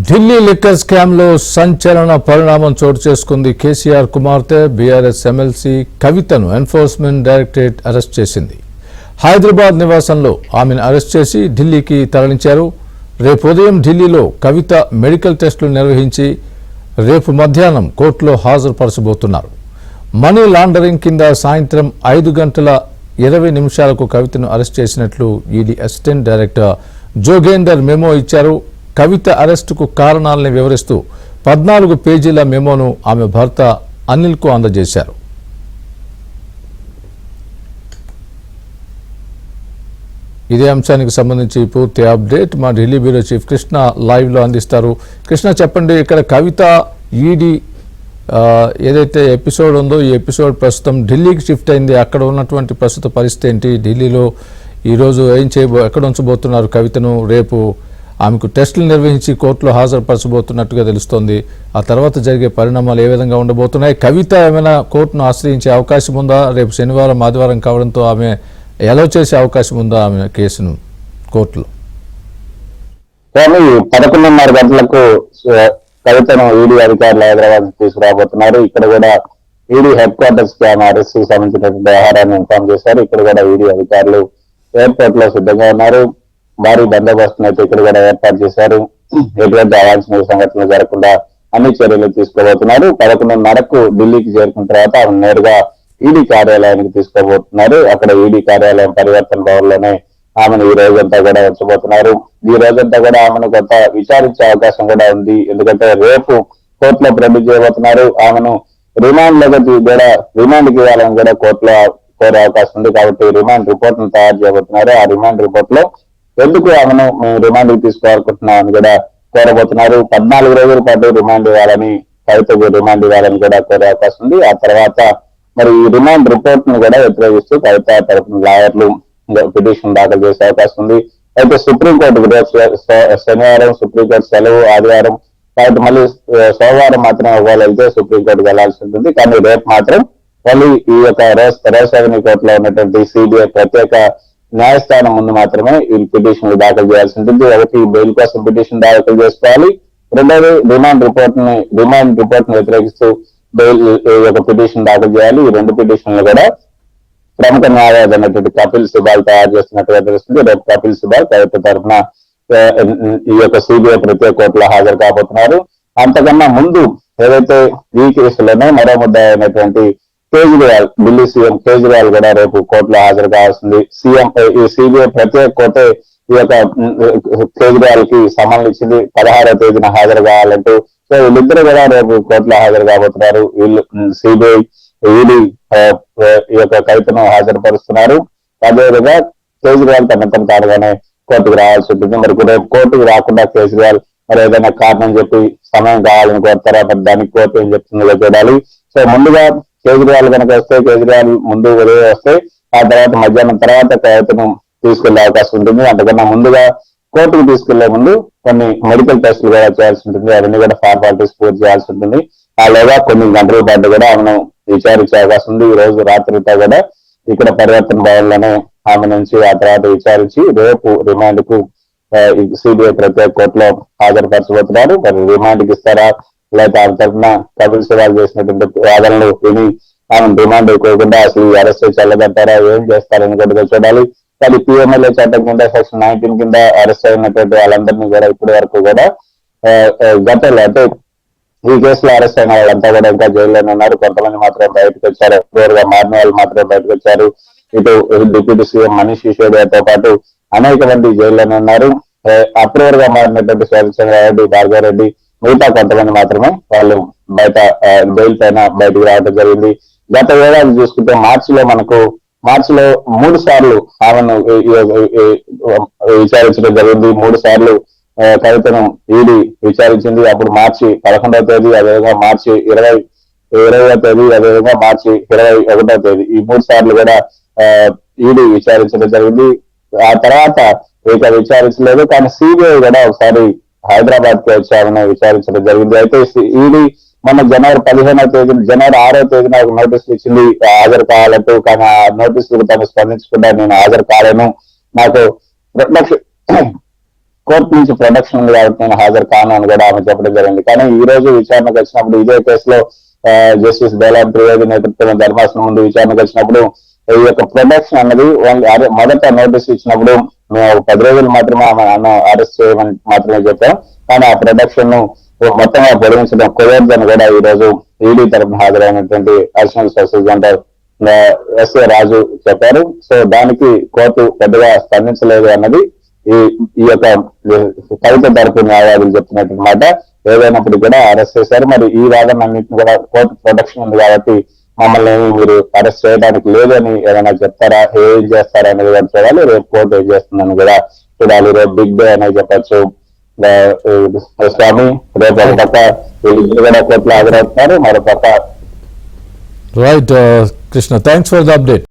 Delhi liquor scam లో సంచలన పరిణామం చోటు చేసుకుంది. కేసీఆర్ కుమార్తె బీఆర్ఎస్ ఎమ్మెల్సీ కవితను ఎన్ఫోర్స్మెంట్ డైరెక్టరేట్ అరెస్ట్ చేసింది. హైదరాబాద్ నివాసంలో ఆమెను అరెస్ట్ చేసి ఢిల్లీకి తరలించారు. రేపు ఉదయం ఢిల్లీలో కవిత మెడికల్ టెస్టులు నిర్వహించి రేపు మధ్యాహ్నం కోర్టులో హాజరుపరచబోతున్నారు. మనీ లాండరింగ్ కింద సాయంత్రం 5:20 కవితను అరెస్ట్ చేసినట్లు ED assistant director Jogender memo ఇచ్చారు. కవిత అరెస్టుకు కారణాలను వివరిస్తూ 14 పేజీల మెమోను ఆమె భర్త అనిల్కు అందజేశారు. ఇదే అంశానికి సంబంధించి పూర్తి అప్డేట్ మా Delhi bureau chief Krishna live లో అందిస్తారు. కృష్ణ, చెప్పండి, ఇక్కడ కవిత ఈడీ ఏదైతే ఎపిసోడ్ ఉందో ఈ ఎపిసోడ్ ప్రస్తుతం ఢిల్లీకి షిఫ్ట్ అయింది. అక్కడ ఉన్నటువంటి ప్రస్తుత పరిస్థితి ఏంటి? ఢిల్లీలో ఈరోజు ఎక్కడ ఉంచబోతున్నారు కవితను? రేపు ఆమెకు టెస్టులు నిర్వహించి కోర్టులో హాజరుపరచబోతున్నట్టుగా తెలుస్తోంది. ఆ తర్వాత జరిగే పరిణామాలు ఏ విధంగా ఉండబోతున్నాయి? కవిత ఏమైనా కోర్టును ఆశ్రయించే అవకాశం ఉందా? రేపు శనివారం ఆదివారం కావడంతో ఆమె ఎలా చేసే అవకాశం ఉందా ఆమె కేసును కోర్టులో? 11:30 గంటలకు కవితను ఈడీ అధికారులు హైదరాబాద్ తీసుకురాబోతున్నారు. ఇక్కడ కూడా ఈడీ హెడ్ క్వార్టర్స్ కి ఆమె అరెస్ట్ కి సంబంధించినటువంటి వ్యవహారాన్ని ఇన్ఫార్మ్ చేశారు. ఇక్కడ కూడా ఈడీ అధికారులు ఎయిర్పోర్ట్ లో సిద్ధంగా ఉన్నారు. భారీ బందోబస్తును అయితే ఇక్కడ కూడా ఏర్పాటు చేశారు. ఎటువంటి అవాంఛనీయ సంఘటనలు జరగకుండా అన్ని చర్యలు తీసుకోబోతున్నారు. 11:30కు ఢిల్లీకి చేరుకున్న తర్వాత ఆమె నేరుగా ఈడీ కార్యాలయానికి తీసుకోబోతున్నారు. అక్కడ ఈడీ కార్యాలయం పరివర్తన భవన్ లోనే ఆమెను ఈ రోజంతా కూడా ఉంచబోతున్నారు. ఈ రోజంతా కూడా ఆమెను కొంత విచారించే అవకాశం కూడా ఉంది. ఎందుకంటే రేపు కోర్టులో ప్రొడ్యూస్ చేయబోతున్నారు. ఆమెను రిమాండ్ లో కూడా రిమాండ్కి ఇవ్వాలని కూడా కోర్టులో కోరే అవకాశం ఉంది. కాబట్టి రిమాండ్ రిపోర్ట్ ను తయారు చేయబోతున్నారు. ఆ రిమాండ్ రిపోర్ట్ లో ఎందుకు ఆమెను మేము రిమాండ్ కి తీసుకోవాలనుకుంటున్నామని కూడా కోరబోతున్నారు. 14 రోజుల పాటు రిమాండ్ ఇవ్వాలని, కవితకు రిమాండ్ ఇవ్వాలని కూడా కోరే అవకాశం ఉంది. ఆ తర్వాత మరి ఈ రిమాండ్ రిపోర్ట్ ను కూడా వ్యతిరేకిస్తూ కవిత తరఫున లాయర్లు పిటిషన్ దాఖలు చేసే అవకాశం ఉంది. అయితే సుప్రీంకోర్టు శనివారం సుప్రీంకోర్టు సెలవు, ఆదివారం, కాబట్టి మళ్ళీ సోమవారం మాత్రమే ఒకవేళ వెళ్తే సుప్రీంకోర్టుకు వెళ్లాల్సి ఉంటుంది. కానీ రేపు మాత్రం మళ్ళీ ఈ యొక్క రోసెవెన్యూ కోర్టులో ఉన్నటువంటి సిబిఐ ప్రత్యేక న్యాయస్థానం ముందు మాత్రమే ఈ పిటిషన్లు దాఖలు చేయాల్సి ఉంటుంది. ఒకటి బెయిల్ కోసం పిటిషన్ దాఖలు చేసుకోవాలి, రెండోది రిమాండ్ రిపోర్ట్ ని వ్యతిరేకిస్తూ బెయిల్ యొక్క పిటిషన్ దాఖలు చేయాలి. ఈ 2 పిటిషన్లు కూడా ప్రముఖ న్యాయవాది అయినటువంటి కపిల్ సిబాల్ తయారు చేస్తున్నట్టుగా తెలుస్తుంది. రేపు కపిల్ సిబాల్ కవిత తరఫున ఈ యొక్క సిబిఐ ప్రత్యేక కోర్టులో హాజరు కాబోతున్నారు. అంతకన్నా ముందు ఏదైతే ఈ కేసులోనే మరో ముద్దాయి అయినటువంటి కేజ్రీవాల్, ఢిల్లీ సీఎం కేజ్రీవాల్ కూడా రేపు కోర్టులో హాజరు కావాల్సింది. ఈ సిబిఐ ప్రత్యేక కోర్టే ఈ యొక్క కేజ్రీవాల్ కి సమన్లు ఇచ్చింది. 16వ తేదీన హాజరు కావాలంటూ. సో వీళ్ళిద్దరు కూడా రేపు కోర్టులో హాజరు కాబోతున్నారు. వీళ్ళు సిబిఐ ఈడీ ఈ యొక్క కవితను హాజరుపరుస్తున్నారు. అదేవిధంగా కేజ్రీవాల్ తన తానుగానే కోర్టుకు రావాల్సి ఉంటుంది. మరి రేపు కోర్టుకు రాకుండా కేజ్రీవాల్ మరి ఏదైనా కారణం చెప్పి సమయం కావాలని కోరుతారా, మరి దానికి కోర్టు ఏం చెప్తుందో చూడాలి. సో ముందుగా కేజ్రీవాల్ కనుక వస్తే, కేజ్రీవాల్ ముందు ఉదయం వస్తే ఆ తర్వాత మధ్యాహ్నం తర్వాత కవితను తీసుకెళ్లే అవకాశం ఉంటుంది. అంతకన్నా ముందుగా కోర్టుకు తీసుకెళ్లే ముందు కొన్ని మెడికల్ టెస్టులు కూడా చేయాల్సి ఉంటుంది. అవన్నీ కూడా ఫార్మాలిటీస్ పూర్తి చేయాల్సి ఉంటుంది. లేదా కొన్ని గంటల పాటు కూడా ఆమెను విచారించే అవకాశం ఉంది. ఈ రోజు రాత్రితో కూడా ఇక్కడ పరివర్తన భవన్ లోనే ఆమె నుంచి ఆ తర్వాత విచారించి రేపు రిమాండ్ కు సిబిఐ ప్రత్యేక కోర్టులో హాజరుపరచబోతున్నారు. మరి రిమాండ్ కి ఇస్తారా, లేదా ఆమె తరఫున కపిల్ సిబాల్ చేసినటువంటి వాదనలు విని ఆమె రిమాండ్ ఇవ్వకుండా అసలు అరెస్ట్ చెల్లదంటారా, ఏం చేస్తారని కూడా చూడాలి. కానీ పిఎంఎల్ఏ చట్టం కింద సెక్షన్ 19 కింద అరెస్ట్ అయినటువంటి వాళ్ళందరినీ కూడా ఇప్పటి వరకు కూడా గతంలో అంటే ఈ కేసులో అరెస్ట్ అయిన వాళ్ళంతా కూడా ఇంకా జైల్లోనే ఉన్నారు. కొంతమంది మాత్రం బయటకు వచ్చారు. గా మారిన వాళ్ళు మాత్రమే బయటకు వచ్చారు. ఇటు డిప్యూటీ సీఎం మనీష్ సిసోడియాతో పాటు అనేక మంది జైల్లోనే ఉన్నారు. అప్రూవర్ గా మారినటువంటి శోభచంద్రారెడ్డి, భార్గారెడ్డి, మిగతా కొంతమంది మాత్రమే వాళ్ళు బయట బెయిల్ పైన బయటకు రావడం జరిగింది. గత ఏడాది చూసుకుంటే మార్చిలో 3 సార్లు ఆమెను విచారించడం జరిగింది. 3 సార్లు కవితను ఈడీ విచారించింది. అప్పుడు మార్చి 11వ తేదీ, అదేవిధంగా మార్చి 20వ తేదీ, అదేవిధంగా మార్చి 21వ తేదీ ఈ 3 సార్లు కూడా ఈడీ విచారించడం జరిగింది. ఆ తర్వాత ఇక విచారించలేదు. కానీ సిబిఐ కూడా ఒకసారి హైదరాబాద్ కి వచ్చి ఆమెను విచారించడం జరిగింది. అయితే ఈడీ మొన్న జనవరి 6వ తేదీన ఒక నోటీసులు ఇచ్చింది హాజరు కావాలంటూ. కానీ ఆ నోటీసులకు తను స్పందించకుండా నేను హాజరు కాలేను, నాకు కోర్టు నుంచి ప్రొటెక్షన్ ఉంది కాబట్టి నేను హాజరు కాను అని కూడా ఆమె చెప్పడం జరిగింది. కానీ ఈ రోజు విచారణకు వచ్చినప్పుడు ఇదే కేసులో జస్టిస్ బేలాం త్రివేది నేతృత్వంలో ధర్మాసనం ముందు విచారణకు వచ్చినప్పుడు ఈ యొక్క ప్రొటెక్షన్ అన్నది మొదట నోటీస్ ఇచ్చినప్పుడు మేము 10 రోజులు మాత్రమే ఆమె అరెస్ట్ చేయమని మాత్రమే చెప్పాం. కానీ ఆ ప్రొటెక్షన్ ను మొత్తంగా పొడిగించడం కుదరదని కూడా ఈ రోజు ఈడీ తరఫున హాజరైనటువంటి అడిషనల్ స్పెషల్ జనరల్ ఎస్ఏ రాజు చెప్పారు. సో దానికి కోర్టు పెద్దగా స్పందించలేదు అన్నది ఈ యొక్క కవిత తరపు న్యాయవాదులు చెప్తున్నట్టు మాట. ఏదైనప్పుడు కూడా అరెస్ట్ చేశారు. మరి ఈ వాదనన్నింటిని కూడా కోర్టు ప్రొటెక్షన్ ఉంది కాబట్టి మమ్మల్ని మీరు అరెస్ట్ చేయడానికి లేదని ఏదైనా చెప్తారా, ఏం చేస్తారా అనేది కూడా చూడాలి. రేపు కోర్టు ఏం చేస్తుందని కూడా చూడాలి. రేపు బిగ్ డే అనేది చెప్పచ్చు. స్వామి రేపు ఒక పక్క వీళ్ళిద్దరు కూడా కోర్టులో హాజరవుతున్నారు, మరో పక్క right Krishna, thanks for the update.